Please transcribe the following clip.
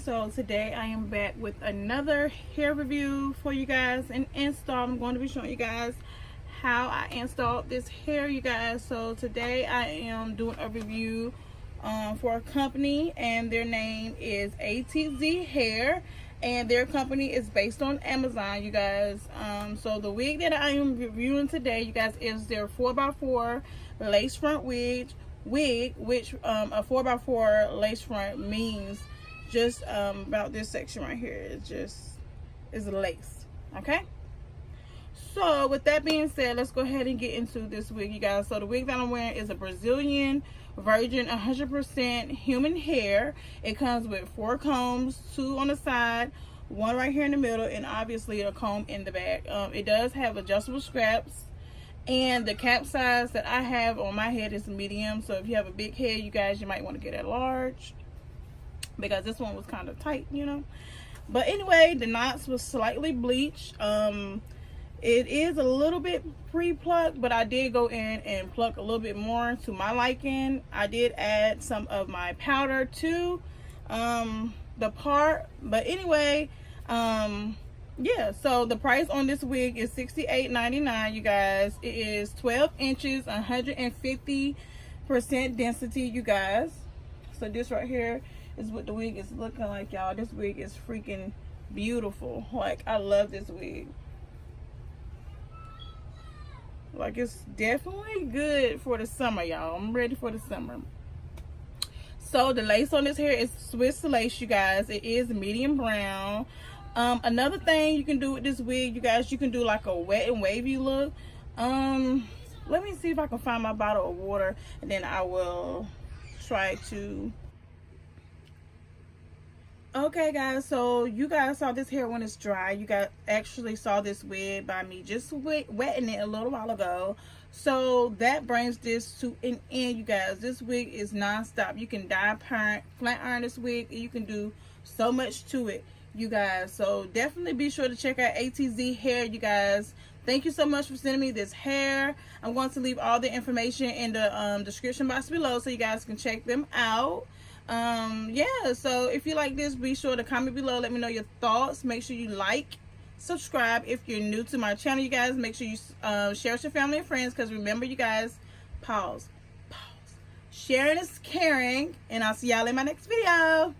So today I am back with another hair review for you guys, an install. I'm going to be showing you guys how I installed this hair, you guys. So today I am doing a review for a company, and their name is ATZHAIR, and their company is based on Amazon, you guys. So the wig that I am reviewing today, you guys, is their 4x4 lace front wig, which a 4x4 lace front means just about this section right here. It just is lace. Okay, so with that being said, let's go ahead and get into this wig, you guys. So the wig that I'm wearing is a Brazilian virgin 100% human hair. It comes with 4 combs, 2 on the side, 1 right here in the middle, and obviously a comb in the back. It does have adjustable straps, and the cap size that I have on my head is medium. So if you have a big head, you guys, you might want to get it large, because this one was kind of tight, you know. But anyway, the knots was slightly bleached. It is a little bit pre-plucked, but I did go in and pluck a little bit more to my liking. I did add some of my powder to the part. But anyway, yeah, so the price on this wig is $68.99, you guys. It is 12 inches, 150% density, you guys. So this right here is what the wig is looking like, y'all. This wig is freaking beautiful. Like, I love this wig. Like, it's definitely good for the summer, y'all. I'm ready for the summer. So the lace on this hair is Swiss lace, you guys. It is medium brown. Another thing you can do with this wig, you guys, you can do like a wet and wavy look. Let me see if I can find my bottle of water, and then I will try to. Okay, guys, so you guys saw this hair when it's dry. You guys actually saw this wig by me just wetting it a little while ago. So that brings this to an end, you guys. This wig is non-stop. You can dye, flat iron this wig, and you can do so much to it, you guys. So definitely be sure to check out ATZHAIR, you guys. Thank you so much for sending me this hair. I'm going to leave all the information in the description box below, so you guys can check them out. Yeah, so if you like this, be sure to comment below. Let me know your thoughts. Make sure you like, subscribe if you're new to my channel, you guys. Make sure you share with your family and friends, because remember, you guys, pause, sharing is caring, and I'll see y'all in my next video.